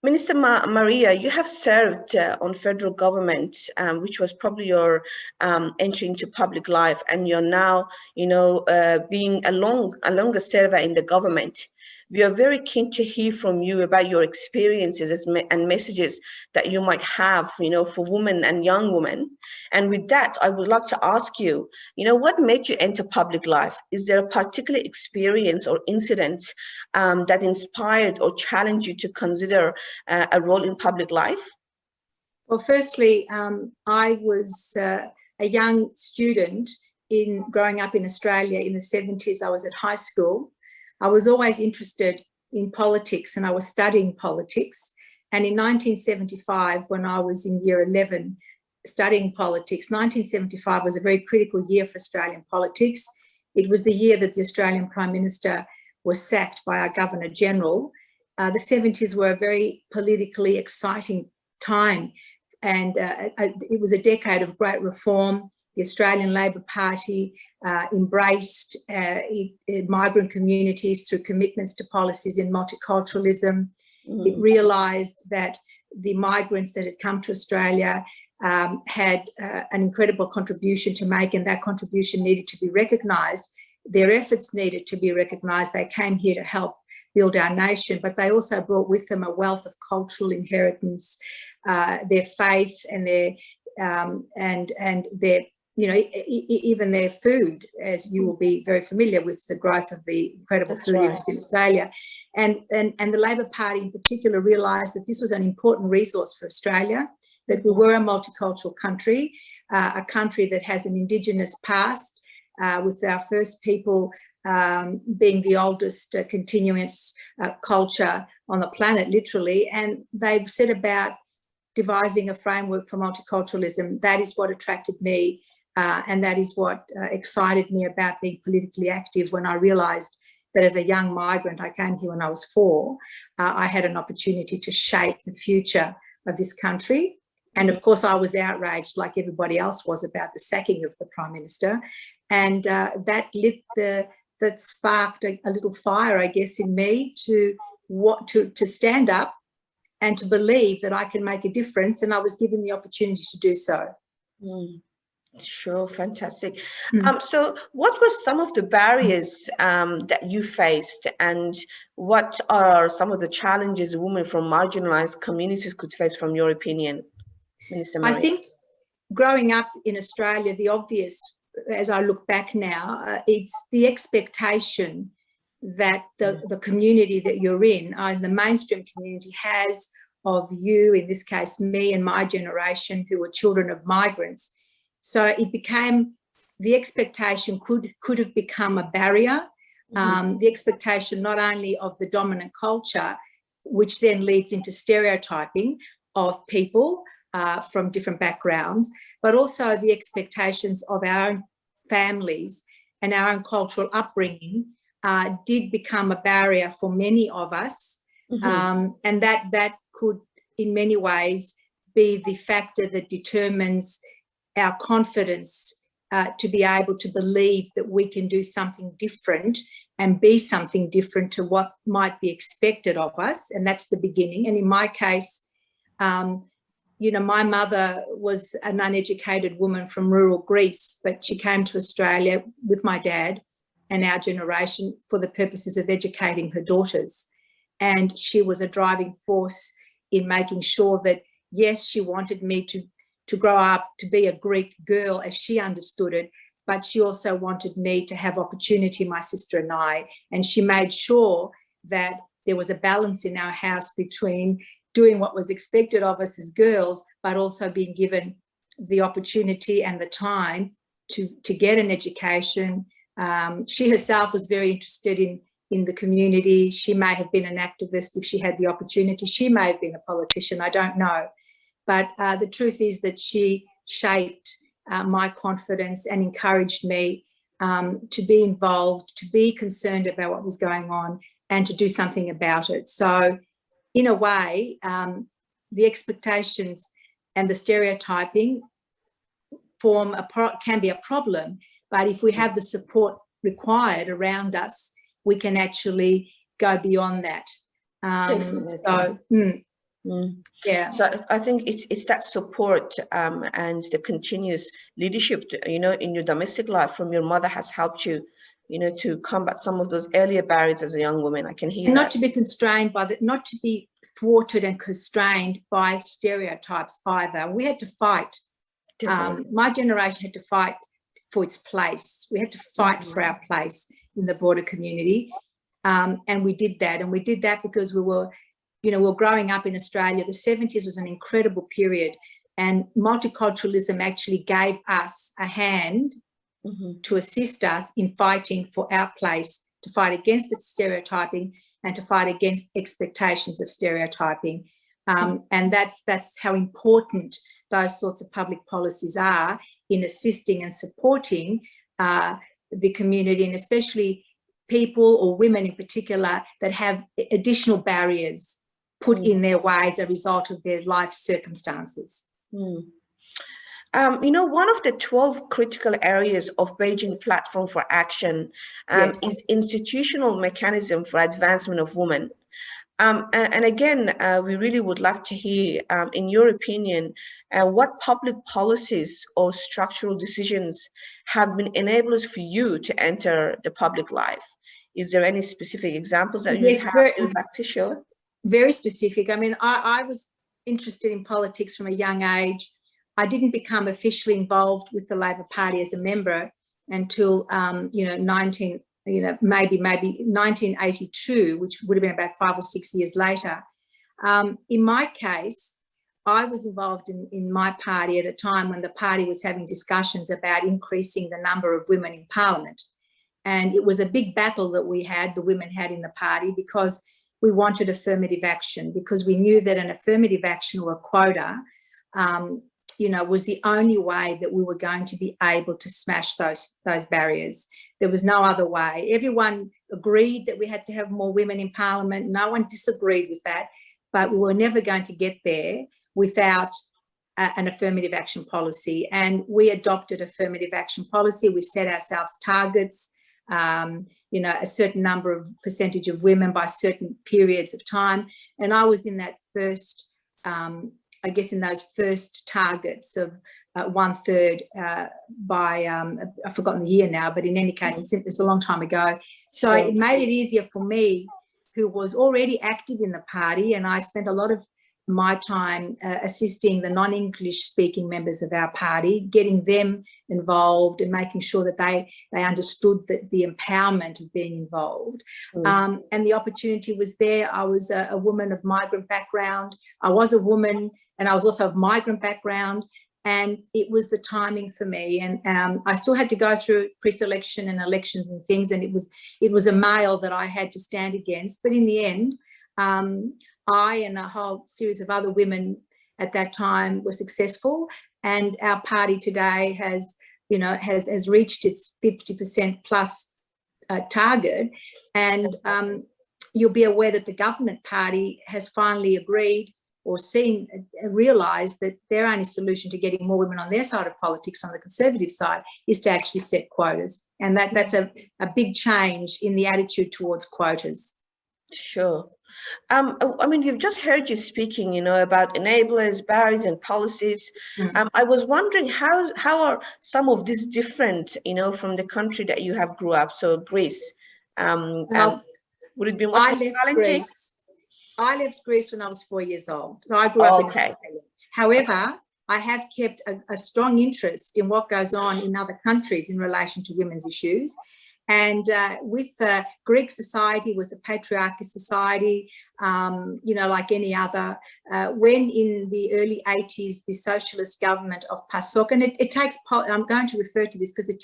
Minister Maria, you have served on federal government, which was probably your entry into public life, and you're now, being a longer server in the government. We are very keen to hear from you about your experiences and messages that you might have, for women and young women. And with that, I would like to ask you, what made you enter public life? Is there a particular experience or incident that inspired or challenged you to consider a role in public life? Well, firstly, I was a young student in growing up in Australia in the 70s. I was at high school. I was always interested in politics and I was studying politics. And in 1975, when I was in year 11 studying politics, 1975 was a very critical year for Australian politics. It was the year that the Australian Prime Minister was sacked by our Governor General. The 70s were a very politically exciting time, and it was a decade of great reform. The Australian Labor Party embraced migrant communities through commitments to policies in multiculturalism. It realised that the migrants that had come to Australia had an incredible contribution to make, and that contribution needed to be recognised. Their efforts needed to be recognised. They came here to help build our nation, but they also brought with them a wealth of cultural inheritance, their faith and their even their food, as you will be very familiar with the growth of the incredible food industry in Australia. And the Labor Party in particular realised that this was an important resource for Australia, that we were a multicultural country, a country that has an Indigenous past, with our first people being the oldest continuous culture on the planet, literally. And they set about devising a framework for multiculturalism. That is what attracted me, and that is what excited me about being politically active when I realised that as a young migrant, I came here when I was 4, I had an opportunity to shape the future of this country. And of course, I was outraged, like everybody else was, about the sacking of the Prime Minister. And that sparked a little fire, I guess, in me to stand up and to believe that I can make a difference. And I was given the opportunity to do so. Sure, fantastic. So what were some of the barriers that you faced, and what are some of the challenges women from marginalized communities could face, from your opinion, Minister Maria? I think growing up in Australia, the obvious, as I look back now, it's the expectation that the community that you're in, the mainstream community, has of you, in this case me and my generation, who were children of migrants. So it became, the expectation could have become a barrier. The expectation not only of the dominant culture, which then leads into stereotyping of people from different backgrounds, but also the expectations of our own families and our own cultural upbringing did become a barrier for many of us. And that could, in many ways, be the factor that determines our confidence to be able to believe that we can do something different and be something different to what might be expected of us. And that's the beginning. And in my case, my mother was an uneducated woman from rural Greece, but she came to Australia with my dad and our generation for the purposes of educating her daughters. And she was a driving force in making sure that, yes, she wanted me to grow up to be a Greek girl as she understood it, but she also wanted me to have opportunity, my sister and I. And she made sure that there was a balance in our house between doing what was expected of us as girls, but also being given the opportunity and the time to get an education. She herself was very interested in the community. She may have been an activist if she had the opportunity. She may have been a politician, I don't know. But the truth is that she shaped my confidence and encouraged me to be involved, to be concerned about what was going on, and to do something about it. So in a way, the expectations and the stereotyping can be a problem, but if we have the support required around us, we can actually go beyond that. Yeah. So I think it's that support and the continuous leadership, in your domestic life from your mother has helped you, to combat some of those earlier barriers as a young woman. I can hear and that. not to be constrained by not to be thwarted and constrained by stereotypes either. We had to fight. My generation had to fight for its place. We had to fight for our place in the broader community. And we did that. And we did that because we were growing up in Australia. The 70s was an incredible period. And multiculturalism actually gave us a hand to assist us in fighting for our place, to fight against the stereotyping and to fight against expectations of stereotyping. And that's how important those sorts of public policies are in assisting and supporting the community, and especially people or women in particular that have additional barriers put in their way as a result of their life circumstances. One of the 12 critical areas of Beijing Platform for Action is institutional mechanism for advancement of women. And again, we really would like to hear, in your opinion, what public policies or structural decisions have been enablers for you to enter the public life? Is there any specific examples that you'd like to share? Very specific. I mean, I was interested in politics from a young age. I didn't become officially involved with the Labor Party as a member until, maybe 1982, which would have been about 5 or 6 years later. In my case, I was involved in my party at a time when the party was having discussions about increasing the number of women in Parliament. And it was a big battle that the women had in the party, because we wanted affirmative action, because we knew that an affirmative action or a quota, was the only way that we were going to be able to smash those barriers. There was no other way. Everyone agreed that we had to have more women in Parliament. No one disagreed with that, but we were never going to get there without an affirmative action policy. And we adopted affirmative action policy. We set ourselves targets, a certain number of percentage of women by certain periods of time. And I was in that first, in those first targets of 1/3 by, I've forgotten the year now, but in any case, it's a long time ago. So it made it easier for me, who was already active in the party, and I spent a lot of my time assisting the non-English speaking members of our party, getting them involved and making sure that they understood the empowerment of being involved. And the opportunity was there. I was a woman of migrant background. I was a woman, and I was also of migrant background, and it was the timing for me. And I still had to go through pre-selection and elections and things, and it was a male that I had to stand against. But in the end, I and a whole series of other women at that time were successful, and our party today has reached its 50% plus target. And you'll be aware that the government party has finally agreed or realised that their only solution to getting more women on their side of politics, on the Conservative side, is to actually set quotas. And that's a big change in the attitude towards quotas. Sure. We've just heard you speaking, about enablers, barriers, and policies. I was wondering how are some of these different, from the country that you have grew up? So Greece. Would it be much more challenging? I left Greece when I was 4 years old. So I grew up in Australia. However, I have kept a strong interest in what goes on in other countries in relation to women's issues. And with Greek society was a patriarchal society, like any other. When in the early 80s, the socialist government of PASOK, and it takes, I'm going to refer to this because it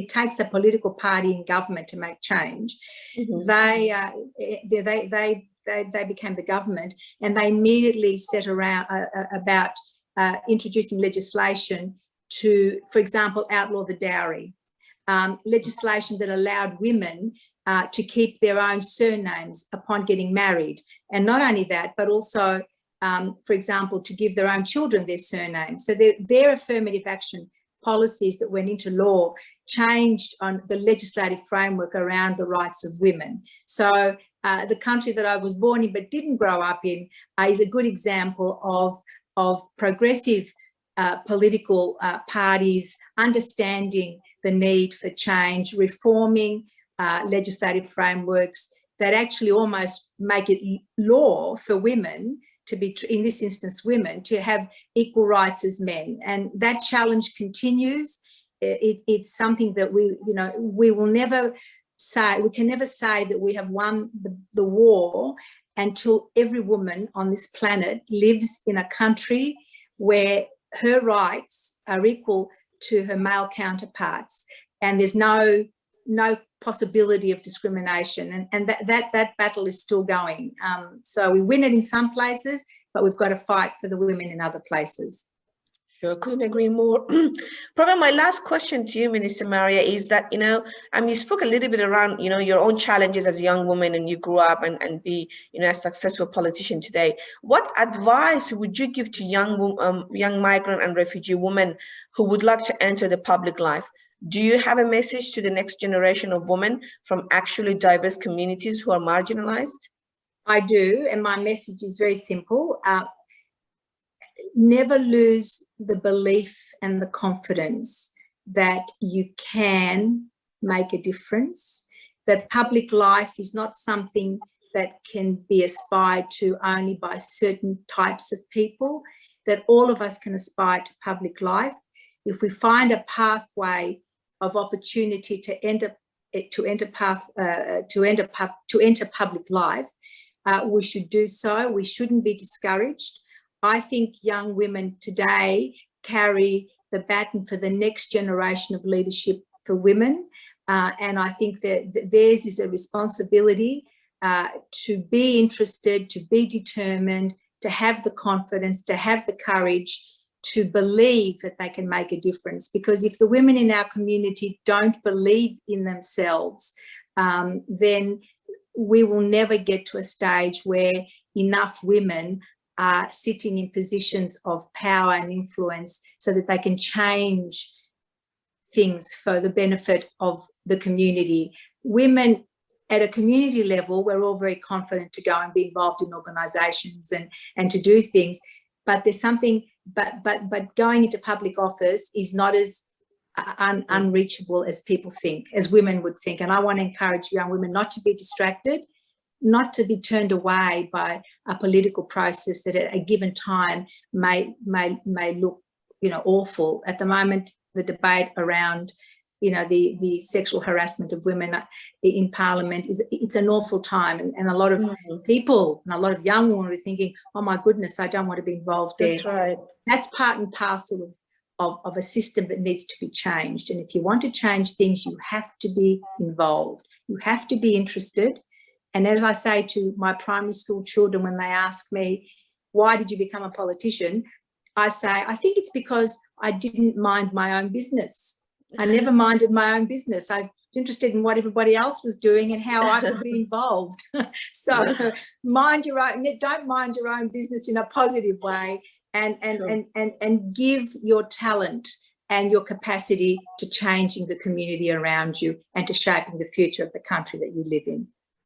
takes a political party in government to make change. They became the government, and they immediately set around about introducing legislation to, for example, outlaw the dowry. Legislation that allowed women to keep their own surnames upon getting married. And not only that, but also, for example, to give their own children their surnames. So their affirmative action policies that went into law changed on the legislative framework around the rights of women. So the country that I was born in but didn't grow up in is a good example of progressive political parties understanding the need for change, reforming legislative frameworks that actually almost make it law for women to be, in this instance, women, to have equal rights as men. And that challenge continues. It's something that we will never say, we can never say that we have won the war until every woman on this planet lives in a country where her rights are equal to her male counterparts, and there's no possibility of discrimination, and that battle is still going. So we win it in some places, but we've got to fight for the women in other places. Sure, couldn't agree more. Probably my last question to you, Minister Maria, is that, you spoke a little bit around, your own challenges as a young woman, and you grew up and be, a successful politician today. What advice would you give to young migrant and refugee women who would like to enter the public life? Do you have a message to the next generation of women from actually diverse communities who are marginalized? I do, and my message is very simple. Never lose the belief and the confidence that you can make a difference, that public life is not something that can be aspired to only by certain types of people, that all of us can aspire to public life. If we find a pathway of opportunity to enter public life, we should do so. We shouldn't be discouraged. I think young women today carry the baton for the next generation of leadership for women, and I think that theirs is a responsibility to be interested, to be determined, to have the confidence, to have the courage, to believe that they can make a difference. Because if the women in our community don't believe in themselves, then we will never get to a stage where enough women are sitting in positions of power and influence so that they can change things for the benefit of the community. Women at a community level, we're all very confident to go and be involved in organisations and to do things, but there's something, but going into public office is not as unreachable as people think, as women would think. And I want to encourage young women not to be distracted, not to be turned away by a political process that at a given time may look, awful. At the moment, the debate around, the sexual harassment of women in Parliament it's an awful time, and a lot of people and a lot of young women are thinking, oh my goodness, I don't want to be involved there. That's right. That's part and parcel of a system that needs to be changed. And if you want to change things, you have to be involved. You have to be interested. And as I say to my primary school children when they ask me, why did you become a politician? I say, I think it's because I didn't mind my own business. I never minded my own business. I was interested in what everybody else was doing and how I could be involved. So don't mind your own business in a positive way, and give your talent and your capacity to changing the community around you and to shaping the future of the country that you live in.